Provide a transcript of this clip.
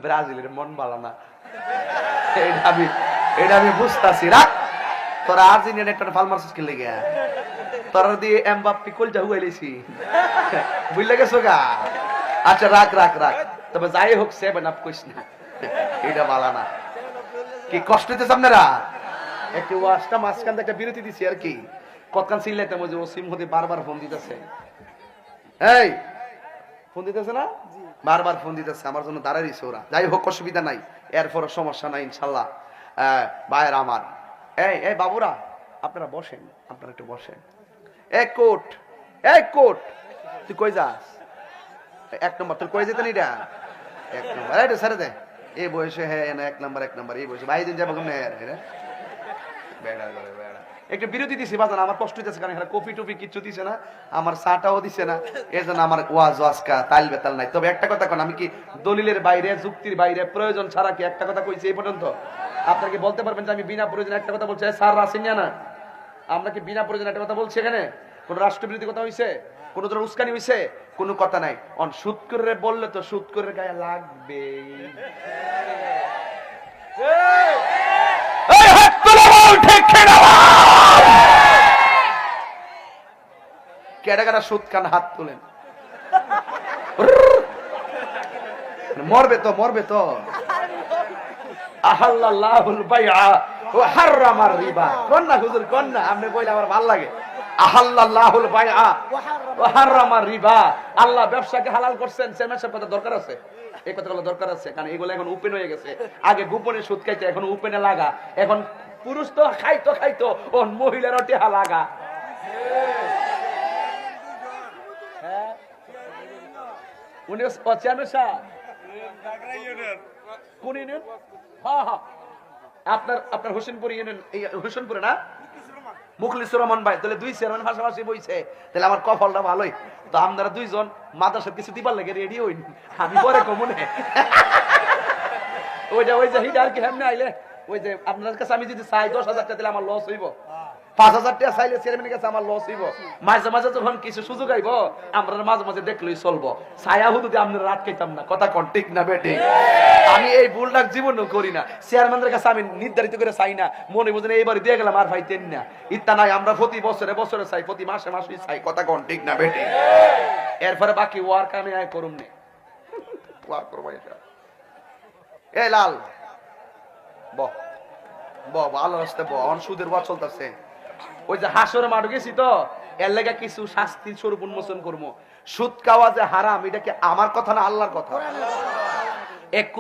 ব্রাজিলের মন ভালো না, এটা আমি বুঝতাছি। রাখ তোরা আর্জেন্টিনা একটা ফাল মারছিস কি লেগে, তোরা দিয়ে এমবাপ্পে কলজা হুয়াইলেছি, বুঝলে গেছো গা। আচ্ছা রাখ রাখ রাখ, তবে যাই হোক 7 আপ কইস না, এটা ভালো না। কি কষ্ট হইতেছে আপনারা? একটু ওয়াজটা মাঝখান থেকে একটা বিরতি দিছি আর কি, কতক্ষণ চিল্লাইতে মজে ও সিম হতে বারবার ফোন দিতেছে। এই ফোন দিতেছে না, বারবার ফোন দিতেছে, আমার জন্য দাঁড়ায় দিছে ওরা। যাই হোক অসুবিধা নাই, এরপর সমস্যা নাই ইনশাল্লাহ। ভাইয়ের আমার, এই এই বাবুরা আপনারা বসেন, আপনারা একটু বসেন। এক কোট, এক কোট, তুই কই যাস? 1 নম্বর তুই কই যেতেন? এটা 1 নম্বর, এটা ছেড়ে দে। এই বয়সে হ্যাঁ না 1 নম্বর, 1 নম্বর এই বয়সে ভাই দিন যাবো কেমনে? বেড়া করে বেড়া। একটু বিরতি দিছি বাজান, আমার কষ্ট হইতেছে, কারণ এখানে কফি টফি কিচ্ছু দিছে না, আমার চাটাও দিছে না, এর জন্য আমার ওয়াজ ওয়াজকা তাইল বেতাল নাই। তবে একটা কথা কোন, আমি কি দলিলের বাইরে যুক্তির বাইরে প্রয়োজন ছাড়া কি একটা কথা কইছি এই পর্যন্ত? আপনারা কি বলতে পারবেন যে আমি বিনা প্রয়োজনে একটা কথা বলছি? স্যার রাসিন না, আমরা কি বিনা প্রয়োজনে একটা কথা বলছি? এখানে কোন রাষ্ট্রবিরোধী কথা হইছে? কোন ধরনের উস্কানি হইছে? কোনো কথা নাই। অন সুদ করে বললে তো সুদ করে গায়ে লাগবে। কেডা কেডা সুদ খান হাত তুলেন। মরবে তো, মরবে তো। আহাল্লাহুল বাইআ ওয়া হাররামার রিবা। কোন না হুজুর, কোন না, আপনি কইলে আমার ভালো লাগে। আহাল্লাহুল বাইআ ওয়া হাররামার রিবা। আল্লাহ ব্যবসাকে হালাল করছেন। চেয়ারম্যান সাহেব কথা দরকার আছে, এই কথাগুলো দরকার আছে, কারণ এগুলো এখন ওপেন হয়ে গেছে। আগে গোপনে সুদ খাইতে, এখন ওপেনে লাগা। এখন পুরুষ তো খাইতো খাইতো, ও মহিলারও টেহা লাগা। উনি চেয়ারম্যান সাহেব কোন ইউনিয়ন? হ্যাঁ হ্যাঁ, আপনার হোসেনপুর ইউনিয়ন, হোসেনপুরে না? মুখলিসুর রহমান ভাই। তাহলে 2 চেয়ারম্যান পাশাপাশি বইছে, তাহলে আমার কপালটা ভালোই। তো আপনারা 2 জন মাদ্রাসার কিছু দিবার লাগে রেডি হইন, আমি পরে কমনে। ওইটা ওই যে হিডার কি হেমনে আইলে, ওই যে আপনার কাছে আমি যদি চাই 10,000 টাকা দিলে আমার লস হইব, 5,000 টাকা চাইলে চেয়ারম্যানের কাছে আমার লস হইব। মাঝে মাঝে যখন কিছু সুযোগ আইব, আমরা মাঝে মাঝে দেখলেই চলবো। ছায়া হুদুতে আপনারা রাখতাম না, কথা কোন ঠিক না বেঠিক? আমি এই ভুলটা জীবনও করি না। চেয়ারম্যানের কাছে আমি নির্ধারিত করে চাই না, মনে বুঝে এইবারে দিয়ে গেলাম আর ভাইতেন না, ইত্যা নাই। আমরা প্রতি বছরে বছরে চাই, প্রতি মাসে মাসে চাই, কথা কোন ঠিক না বেঠিক? এরপরে বাকি ওয়ার্ক আমি আয় করুম নে, ওয়ার্ক করবো। এ লাল বহ বহ, ভালো আসতে বহ, সুদের ওয়ার্ক চলতেছে। ওই যে হাসর মাঠ গেছি তো, এর লেগে কিছু শাস্তির স্বরূপ উন্মোচন করবো। সুদ খাওয়া যে হারাম, এটা কি আমার কথা না আল্লাহর কথা?